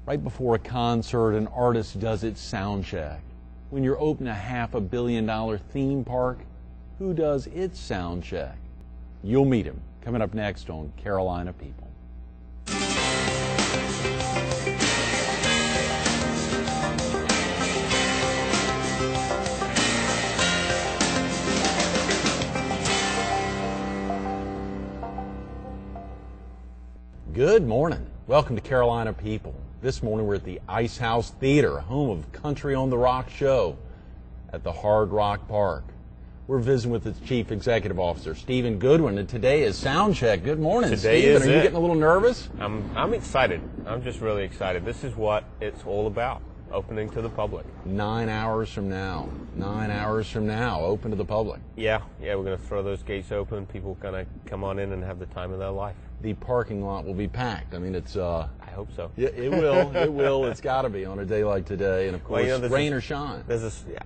Right before a concert, an artist does its sound check. When you're opening a $500 million theme park, who does its sound check? You'll meet him coming up next on Carolina People. Good morning. Welcome to Carolina People. This morning we're at the Ice House Theater, home of Country on the Rock show at the Hard Rock Park. We're visiting with its Chief Executive Officer, Stephen Goodwin, and today is sound check. Good morning, Stephen. Are you getting a little nervous? I'm excited. I'm just really excited. This is what it's all about, opening to the public. 9 hours from now. 9 hours from now, open to the public. Yeah, we're going to throw those gates open. People are going to come on in and have the time of their life. The parking lot will be packed. I mean, it's... I hope so. Yeah, it will. It will. It's got to be on a day like today. And, of course, rain or shine.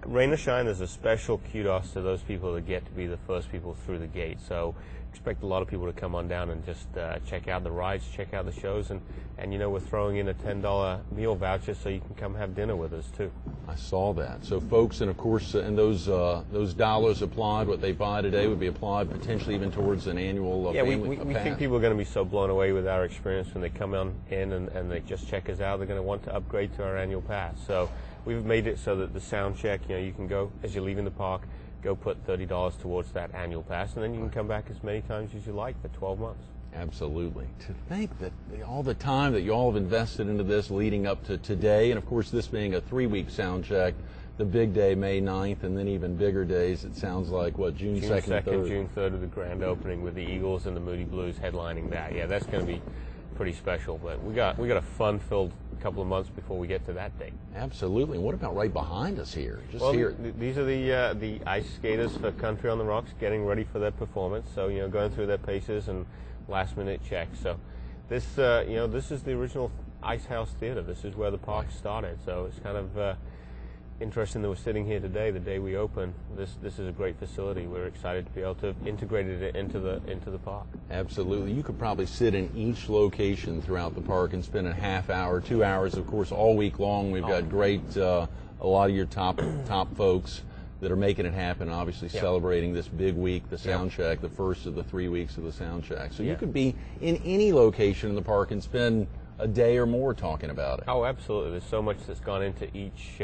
Rain or shine, there's a special kudos to those people that get to be the first people through the gate. So expect a lot of people to come on down and just check out the rides, check out the shows. And you know, we're throwing in a $10 meal voucher so you can come have dinner with us, too. I saw that. So, folks, and, of course, and those dollars applied, what they buy today would be applied potentially even towards an annual family we think people are going to be so blown away with our experience when they come in and they just check us out. They're going to want to upgrade to our annual pass. So we've made it so that the sound check, you know, you can go as you're leaving the park, go put $30 towards that annual pass, and then you can come back as many times as you like for 12 months. Absolutely. To think that all the time that you all have invested into this leading up to today, and of course this being a 3-week sound check, the big day, May 9th, and then even bigger days, it sounds like, what, June 2nd, 3rd? June 3rd of the grand opening with the Eagles and the Moody Blues headlining that. Yeah, that's going to be pretty special, but we got a fun-filled couple of months before we get to that date. Absolutely. And what about right behind us here? These are the ice skaters for Country on the Rocks getting ready for their performance. So, you know, going through their paces and last-minute checks. So this is the original Ice House Theater. This is where the park started. So it's kind of interesting that we're sitting here today, the day we open. This is a great facility. We're excited to be able to have integrated it into the park. Absolutely. You could probably sit in each location throughout the park and spend a half hour, 2 hours, of course, all week long. We've got great, a lot of your top folks that are making it happen, obviously celebrating this big week, the sound check, the first of the 3 weeks of the sound check. So you could be in any location in the park and spend a day or more talking about it. Oh, absolutely. There's so much that's gone into each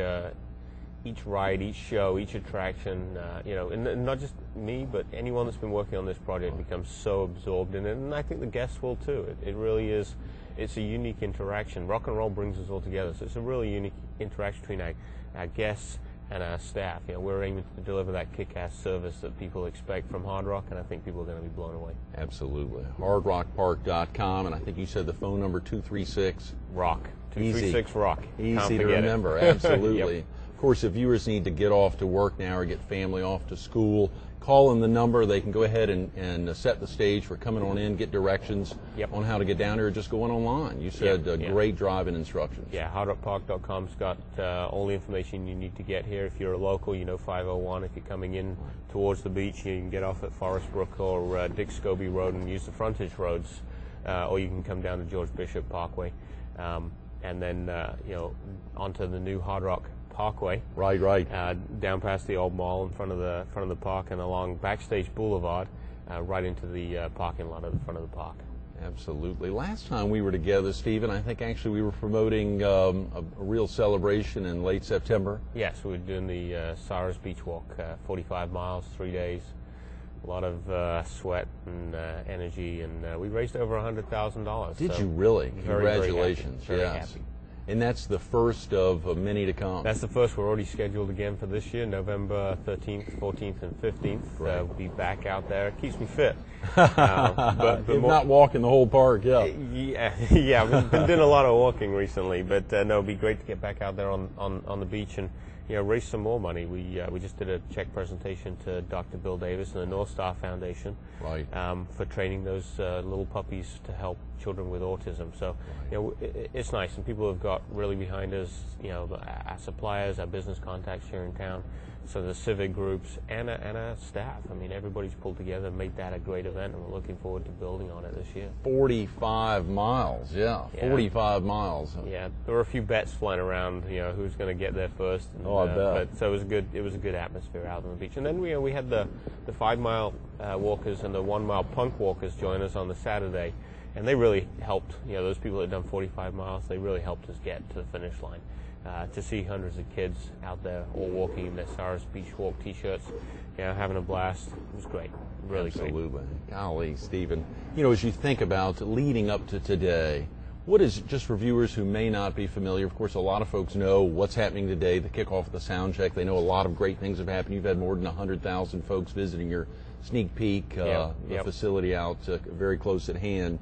ride, each show, each attraction, and not just me, but anyone that's been working on this project becomes so absorbed in it, and I think the guests will too. It really is. It's a unique interaction. Rock and roll brings us all together, so it's a really unique interaction between our guests and our staff. You know, we're aiming to deliver that kick-ass service that people expect from Hard Rock, and I think people are going to be blown away. Absolutely. HardRockPark.com, and I think you said the phone number 236-ROCK. 236-ROCK. Easy to remember. Absolutely. Yep. Of course, if viewers need to get off to work now or get family off to school, call in the number. They can go ahead and set the stage for coming on in, get directions on how to get down here, or just going online. You said great driving instructions. Yeah, hardrockpark.com's got all the information you need to get here. If you're a local, you know 501. If you're coming in towards the beach, you can get off at Forest Brook or Dick Scobie Road and use the frontage roads, or you can come down to George Bishop Parkway, and then onto the new Hard Rock Parkway, right, down past the old mall in front of the park and along Backstage Boulevard, right into the parking lot at the front of the park. Absolutely. Last time we were together, Stephen, I think actually we were promoting a real celebration in late September. Yes, we were doing the Cyrus Beach Walk, 45 miles, 3 days. A lot of sweat and energy, and we raised over $100,000. Did you really? Congratulations! Very happy. And that's the first of many to come. That's the first. We're already scheduled again for this year, November 13th, 14th, and 15th. We'll be back out there. It keeps me fit. But not walking the whole park, Yeah, we've been doing a lot of walking recently, but no, it'd be great to get back out there on the beach and raise some more money. We just did a check presentation to Dr. Bill Davis and the North Star Foundation, right, for training those little puppies to help children with autism. So, it's nice, and people have got really behind us. Our suppliers, our business contacts here in town, so the civic groups and our staff. I mean, everybody's pulled together and made that a great event, and we're looking forward to building on it this year. 45 miles, yeah. 45 miles. Yeah, there were a few bets flying around, who's going to get there first. And, I bet. But so it was a good atmosphere out on the beach. And then we had the 5-mile walkers and the 1-mile punk walkers join us on the Saturday, and they really helped. Those people that had done 45 miles, they really helped us get to the finish line. To see hundreds of kids out there all walking in their Cyrus Beach Walk T-shirts, having a blast. It was great, really great. Absolutely. Golly, Stephen. As you think about leading up to today, what is, just for viewers who may not be familiar, of course, a lot of folks know what's happening today, the kickoff of the sound check. They know a lot of great things have happened. You've had more than 100,000 folks visiting your sneak peek facility out very close at hand.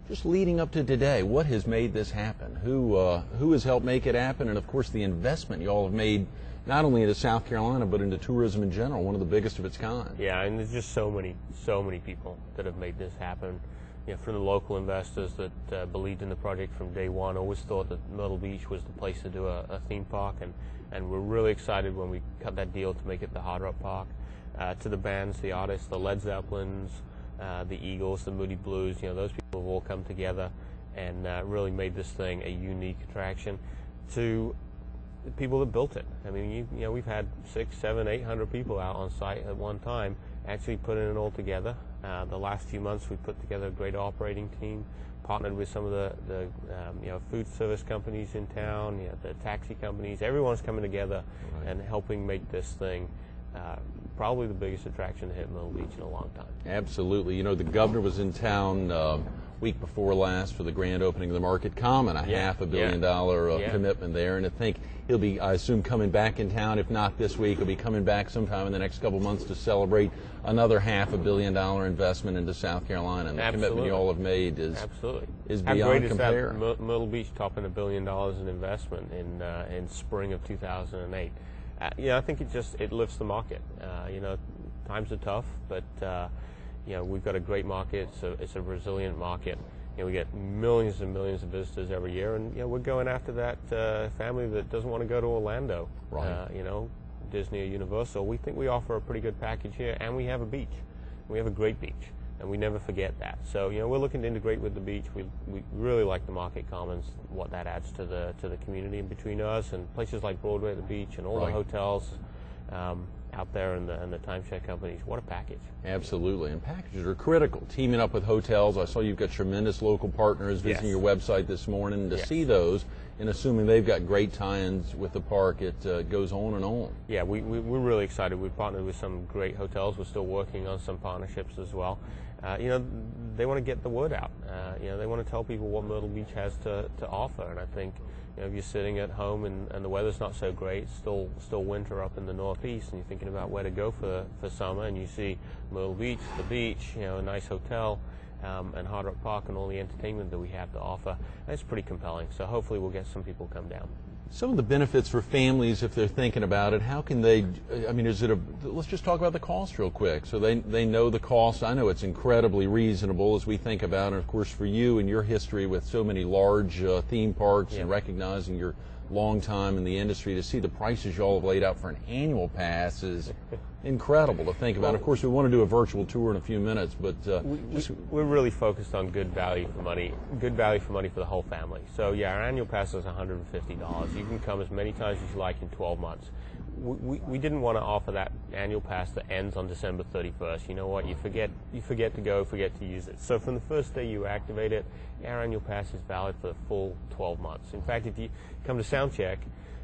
Just leading up to today, what has made this happen? Who has helped make it happen? And of course, the investment you all have made, not only into South Carolina, but into tourism in general, one of the biggest of its kind. Yeah, and there's just so many people that have made this happen. From the local investors that believed in the project from day one, always thought that Myrtle Beach was the place to do a theme park, and we're really excited when we cut that deal to make it the Hard Rock Park. To the bands, the artists, the Led Zeppelins, the Eagles, the Moody Blues, those people have all come together and really made this thing a unique attraction. To the people that built it, I mean, we've had 600, 700, 800 people out on site at one time, actually putting it all together. The last few months, we've put together a great operating team, partnered with some of the food service companies in town, the taxi companies. Everyone's coming together and helping make this thing probably the biggest attraction to hit Myrtle Beach in a long time. Absolutely. The governor was in town week before last for the grand opening of the Market Common, $500 million commitment there. And I think he'll be, I assume, coming back in town. If not this week, he'll be coming back sometime in the next couple months to celebrate another $500 million investment into South Carolina. And the commitment you all have made is beyond compare. How great is that? Myrtle Beach topping $1 billion in investment in spring of 2008. I think it lifts the market. Times are tough, but we've got a great market. It's a resilient market. We get millions and millions of visitors every year, and we're going after that family that doesn't want to go to Orlando. Right. Disney or Universal. We think we offer a pretty good package here, and we have a beach. We have a great beach, and we never forget that. So we're looking to integrate with the beach. We really like the Market Commons, what that adds to the community, and between us and places like Broadway at the beach and all the hotels out there and the timeshare companies. What a package. Absolutely, and packages are critical. Teaming up with hotels. I saw you've got tremendous local partners visiting your website this morning. To see those, and assuming they've got great tie-ins with the park, it goes on and on. Yeah, we're really excited. We've partnered with some great hotels. We're still working on some partnerships as well. They want to get the word out. They want to tell people what Myrtle Beach has to offer, and I think if you're sitting at home and the weather's not so great, it's still winter up in the Northeast, and you're thinking about where to go for summer, and you see Myrtle Beach, the beach, a nice hotel, and Hard Rock Park and all the entertainment that we have to offer, it's pretty compelling. So hopefully we'll get some people come down. Some of the benefits for families, if they're thinking about it, how can they, let's just talk about the cost real quick. So they know the cost. I know it's incredibly reasonable as we think about it. Of course, for you and your history with so many large theme parks and recognizing your long time in the industry, to see the prices you all have laid out for an annual pass is incredible to think about. Of course, we want to do a virtual tour in a few minutes, but we're really focused on good value for money for the whole family. So our annual pass is $150. You can come as many times as you like in 12 months. We didn't want to offer that annual pass that ends on December 31st. You know what? You forget to go, forget to use it. So from the first day you activate it, our annual pass is valid for the full 12 months. In fact, if you come to Soundcheck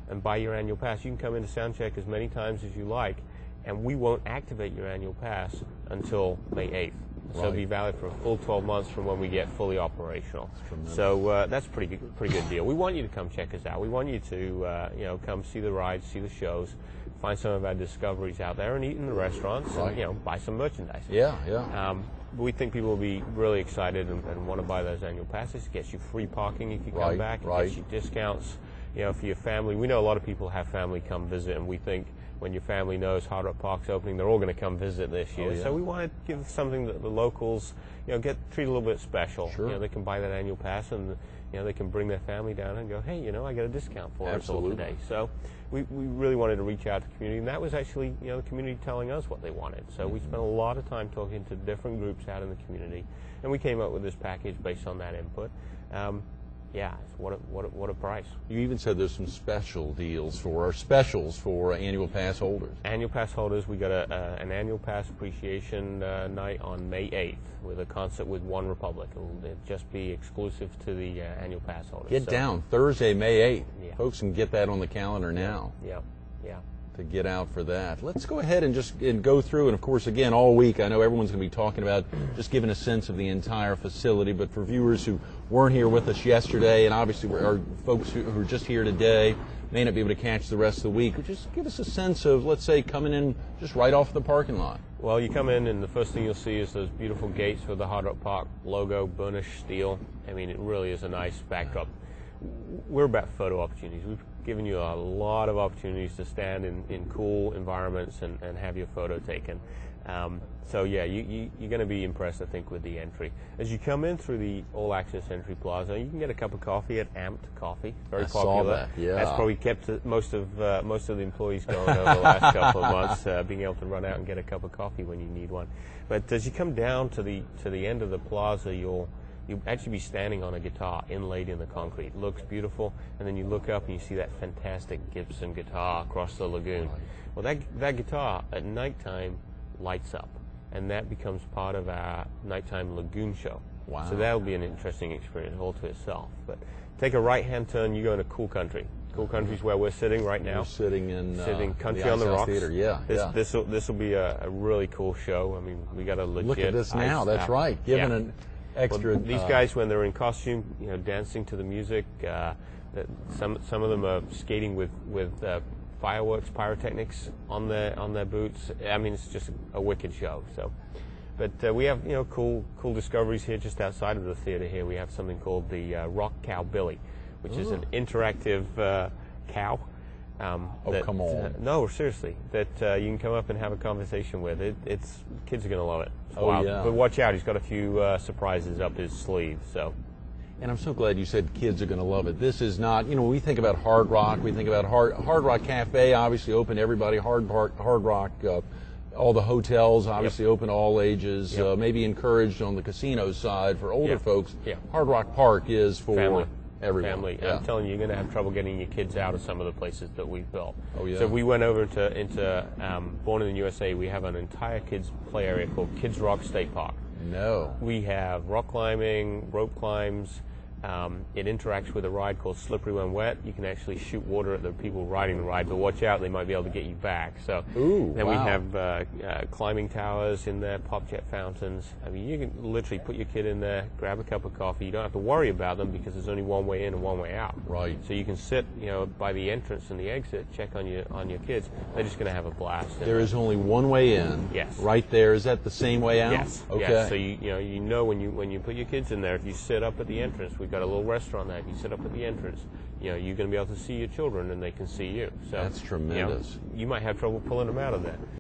and buy your annual pass, you can come into Soundcheck as many times as you like, and we won't activate your annual pass until May 8th. So it'll be valid for a full 12 months from when we get fully operational. So that's a pretty good deal. We want you to come check us out. We want you to come see the rides, see the shows, find some of our discoveries out there, and eat in the restaurants, and buy some merchandise. We think people will be really excited and want to buy those annual passes. It gets you free parking if you come back. It gets you discounts. for your family, we know a lot of people have family come visit, and we think when your family knows Hard Rock Park's opening, they're all going to come visit this year. Oh, yeah. So we want to give something that the locals, get treated a little bit special. Sure. They can buy that annual pass, and they can bring their family down and go, hey, I get a discount for us all today. So we really wanted to reach out to the community, and that was actually the community telling us what they wanted. So we spent a lot of time talking to different groups out in the community, and we came up with this package based on that input. What a price. You even said there's some specials for annual pass holders. Annual pass holders, we got an annual pass appreciation night on May 8th with a concert with One Republic. It'll just be exclusive to the annual pass holders. Get down Thursday, May 8th. Yeah. Folks can get that on the calendar now. Yeah. To get out for that. Let's go ahead and go through, and of course, again, all week, I know everyone's going to be talking about just giving a sense of the entire facility, but for viewers who weren't here with us yesterday, and obviously our folks who are just here today may not be able to catch the rest of the week, just give us a sense of, let's say, coming in just right off the parking lot. Well, you come in, and the first thing you'll see is those beautiful gates with the Hard Rock Park logo, burnished steel. I mean, it really is a nice backdrop. We're about photo opportunities. We've given you a lot of opportunities to stand in cool environments and have your photo taken. You're going to be impressed, I think, with the entry. As you come in through the All Access Entry Plaza, you can get a cup of coffee at Amped Coffee. Very popular. Saw that. Yeah. That's probably kept most of the employees going over the last couple of months, being able to run out and get a cup of coffee when you need one. But as you come down to the end of the plaza, you'll actually be standing on a guitar inlaid in the concrete. It looks beautiful, and then you look up and you see that fantastic Gibson guitar across the lagoon. Well, that guitar at nighttime lights up, and that becomes part of our nighttime lagoon show. Wow. So that'll be an interesting experience all to itself. But take a right-hand turn, you go into Cool Country. Cool Country's where we're sitting right now. We're sitting Country the on the Ice House Rocks. Theater. Yeah. This will be a really cool show. I mean, we got a legit. Look at this now. That's right. Given an extra. Well, these guys, when they're in costume, dancing to the music. Some of them are skating with fireworks, pyrotechnics on their boots. I mean, it's just a wicked show. So, but we have cool discoveries here just outside of the theater. Here we have something called the Rock Cow Billy, which is an interactive cow. Come on. No, seriously, that you can come up and have a conversation with. It's kids are going to love it. It's wild. Yeah. But watch out, he's got a few surprises up his sleeve. So. And I'm so glad you said kids are going to love it. This is not, when we think about Hard Rock, we think about Hard Rock Cafe, obviously open to everybody. Hard Rock, all the hotels, obviously open to all ages. Maybe encouraged on the casino side for older folks. Hard Rock Park is for everyone. Family. Yeah. I'm telling you, you're going to have trouble getting your kids out of some of the places that we've built. Oh, yeah. So we went over into Born in the USA. We have an entire kids play area called Kids Rock State Park. No. We have rock climbing, rope climbs. It interacts with a ride called Slippery When Wet. You can actually shoot water at the people riding the ride, but watch out, they might be able to get you back. So then we have climbing towers in there, pop jet fountains. I mean, you can literally put your kid in there, grab a cup of coffee. You don't have to worry about them because there's only one way in and one way out. Right. So you can sit, by the entrance and the exit, check on your kids. They're just going to have a blast. There is only one way in. Yes. Right there. Is that the same way out? Yes. Okay. Yes. So you know when you put your kids in there, if you sit up at the entrance, we've got a little restaurant there. If you sit up at the entrance, you're going to be able to see your children and they can see you. So that's tremendous. You might have trouble pulling them out of there.